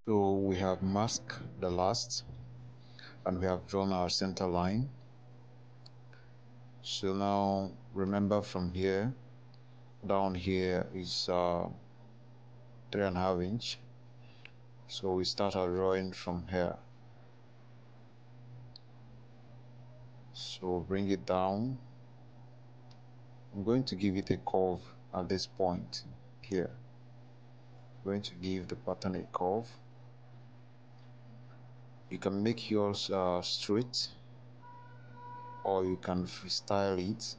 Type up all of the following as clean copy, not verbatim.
So we have masked the last and we have drawn our center line. So now remember from here down here is 3.5 inch. So we start our drawing from here. So bring it down. I'm going to give it a curve at this point here. I'm going to give the pattern a curve. You can make yours straight or you can freestyle it.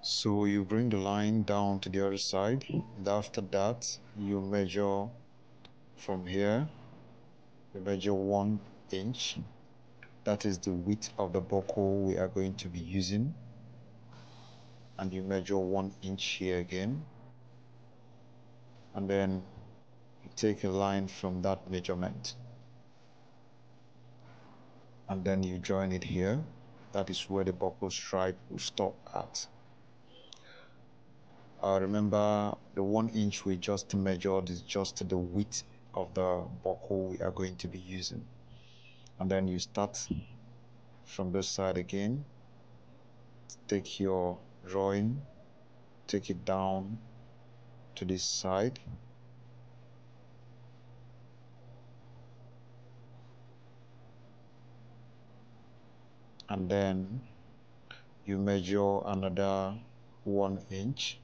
So you bring the line down to the other side, and after that you measure from here. You measure 1 inch. That is the width of the buckle we are going to be using, and you measure 1 inch here again, and then you take a line from that measurement and then you join it here. That is where the buckle stripe will stop at. Remember, the 1 inch we just measured is just the width of the buckle we are going to be using. And then you start from this side again. Take your drawing, take it down to this side. And then you measure another 1 inch.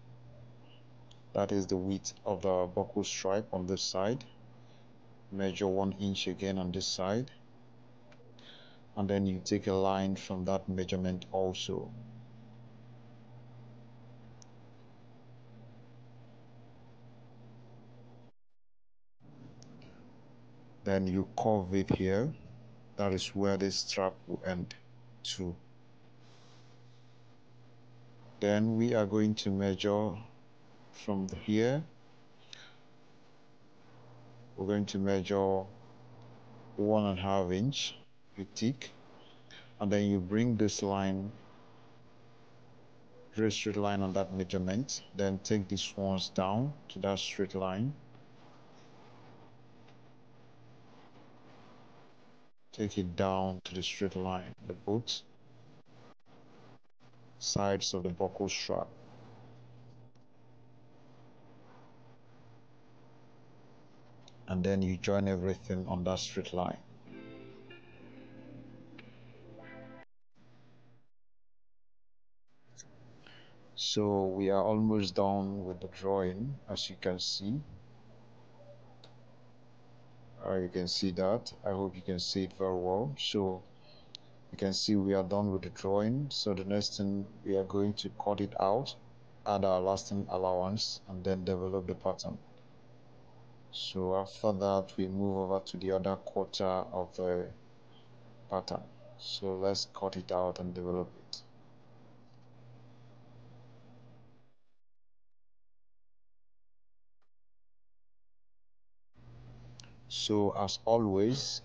That is the width of the buckle stripe on this side. Measure 1 inch again on this side, and then you take a line from that measurement also. Then you curve it here. That is where this strap will end to. Then we are going to measure from here. We're going to measure 1.5 inch. You tick, and then you bring this line, draw a straight line on that measurement. Then take these ones down to that straight line. Take it down to the straight line, the both sides of the buckle strap. And then you join everything on that straight line. So we are almost done with the drawing, as you can see. You can see that. I hope you can see it very well. So you can see we are done with the drawing. So the next thing, we are going to cut it out, add our lasting allowance, and then develop the pattern. So after that, we move over to the other quarter of the pattern. So let's cut it out and develop it. So as always,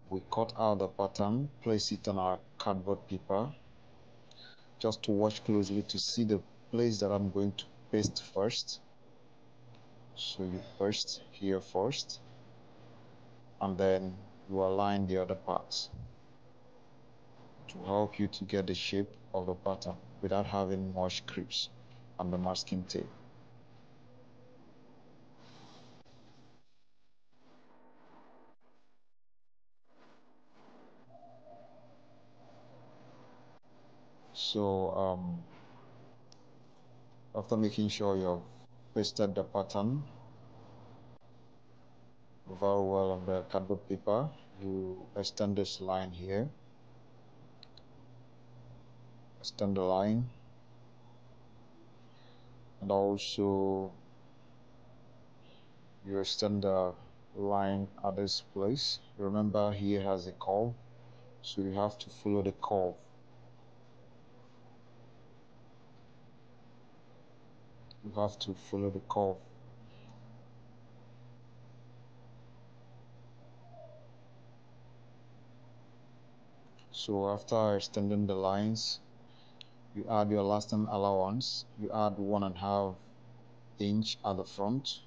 we cut out the pattern, place it on our cardboard paper, just to watch closely to see the place that I'm going to paste first. So you paste here first, and then you align the other parts to help you to get the shape of the pattern without having much creeps on the masking tape. So after making sure you have pasted the pattern very well on the cardboard paper, you extend this line here, extend the line, and also you extend the line at this place. Remember, here has a curve, so you have to follow the curve. You have to follow the curve. So after extending the lines, you add your elastic allowance. You add 1.5 inch at the front.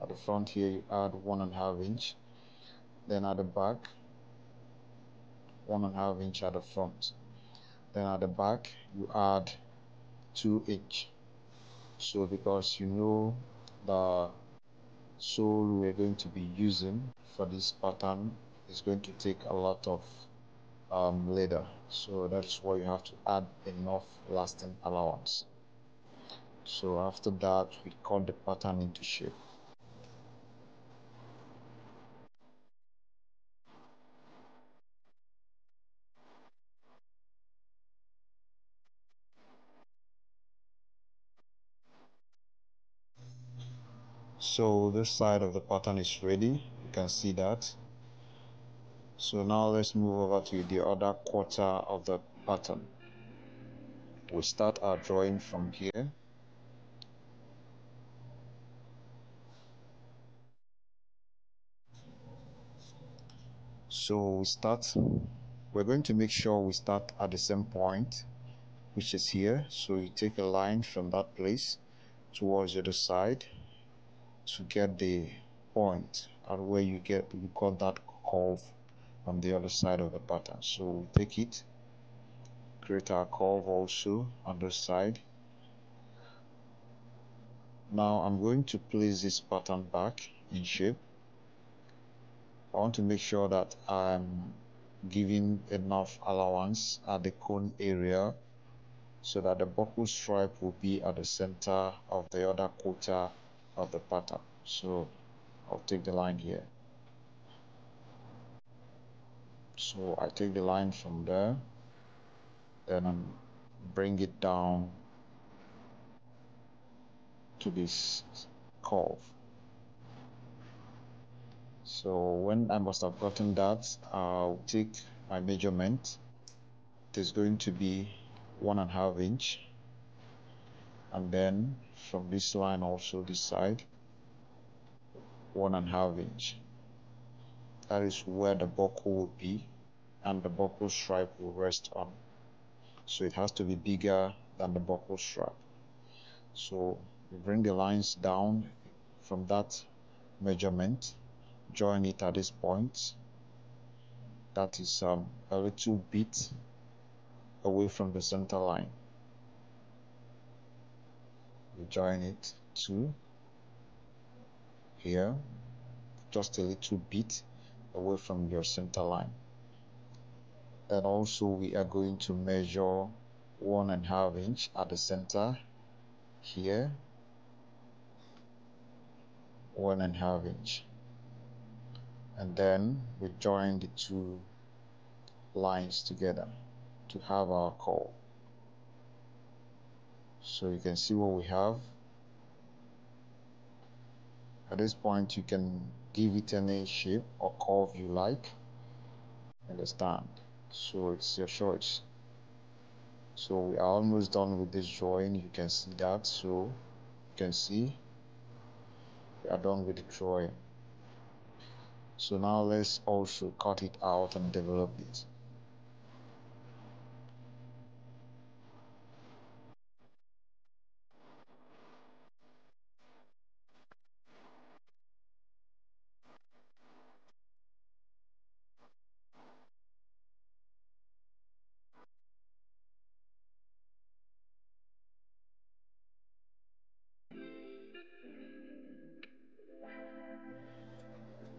At the front here, you add 1.5 inch. Then at the back, 1.5 inch at the front. Then at the back, you add 2 inch. So because you know the sole we're going to be using for this pattern is going to take a lot of leather, so that's why you have to add enough lasting allowance. So after that, we cut the pattern into shape. So this side of the pattern is ready, you can see that. So now let's move over to the other quarter of the pattern. We start our drawing from here. So we're going to make sure we start at the same point, which is here. So you take a line from that place towards the other side to get the point at where you got that curve on the other side of the pattern. So we take it, create our curve also on this side. Now I'm going to place this pattern back in shape. I want to make sure that I'm giving enough allowance at the cone area so that the buckle stripe will be at the center of the other quarter of the pattern. So I'll take the line here. So I take the line from there, then I bring it down to this curve. So when I must have gotten that, I'll take my measurement. It is going to be 1.5 inch, and then from this line also this side, 1.5 inch. That is where the buckle will be and the buckle stripe will rest on. So it has to be bigger than the buckle stripe. So we bring the lines down from that measurement, join it at this point. That is a little bit away from the center line. We join it to here, just a little bit away from your center line. And also we are going to measure 1.5 inch at the center here, 1.5 inch, and then we join the two lines together to have our curve. So you can see what we have. At this point you can give it any shape or curve you like, understand? So it's your choice. So we are almost done with this drawing, you can see that. So you can see we are done with the drawing. So now let's also cut it out and develop it.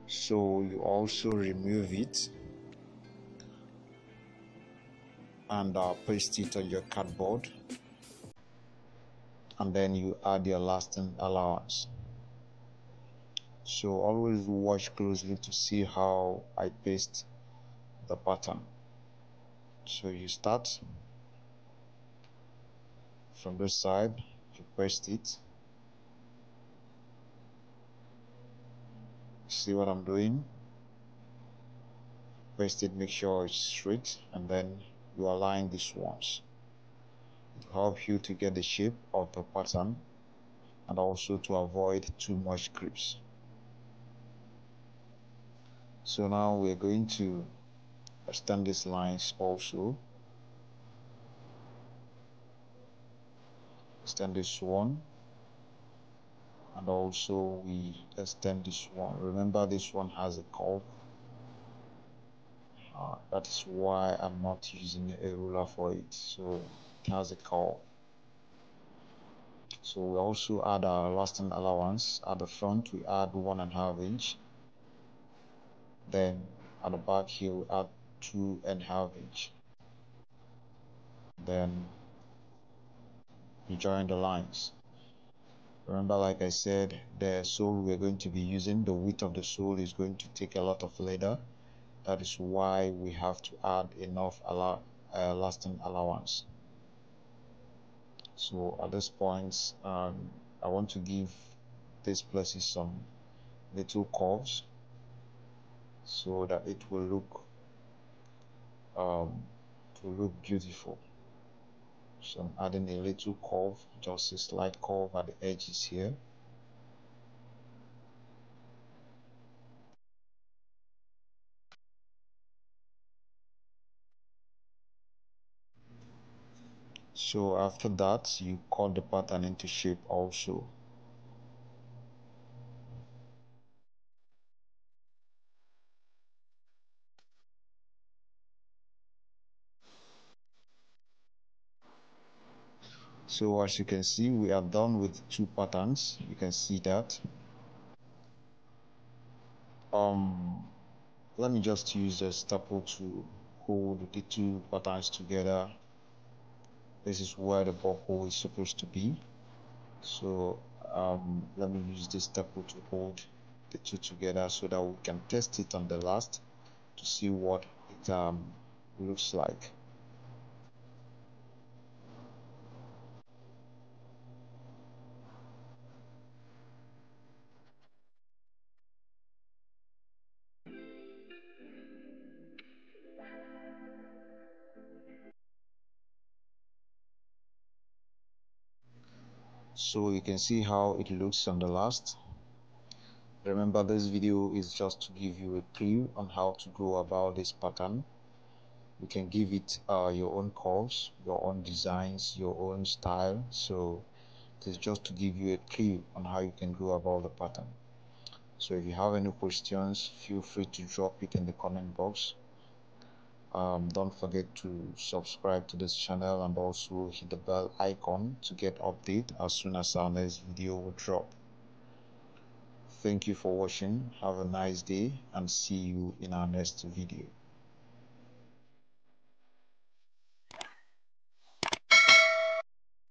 So you also remove it and paste it on your cardboard, and then you add your lasting allowance. So always watch closely to see how I paste the pattern. So you start from this side, you paste it. See what I'm doing? Paste it, make sure it's straight, and then you align these ones. It will help you to get the shape of the pattern and also to avoid too much creeps. So now we're going to extend these lines also, extend this one, and also we extend this one. Remember, this one has a curve. That is why I'm not using a ruler for it, so it has a curve. So we also add our lasting allowance. At the front we add 1.5 inch, then at the back here we add 2.5 inch, then we join the lines. Remember, like I said, the sole we're going to be using, the width of the sole is going to take a lot of leather. That is why we have to add enough lasting allowance. So at this point, I want to give these places some little curves so that um, it will look beautiful. So I'm adding a little curve, just a slight curve at the edges here. So after that, you cut the pattern into shape also. So as you can see, we are done with 2 patterns. You can see that. Let me just use a staple to hold the 2 patterns together. This is where the buckle is supposed to be. So let me use this staple to hold the 2 together so that we can test it on the last to see what it looks like. So you can see how it looks on the last. Remember, this video is just to give you a clue on how to go about this pattern. You can give it your own curves, your own designs, your own style. So it is just to give you a clue on how you can go about the pattern. So if you have any questions, feel free to drop it in the comment box. Don't forget to subscribe to this channel and also hit the bell icon to get update as soon as our next video will drop. Thank you for watching. Have a nice day and see you in our next video.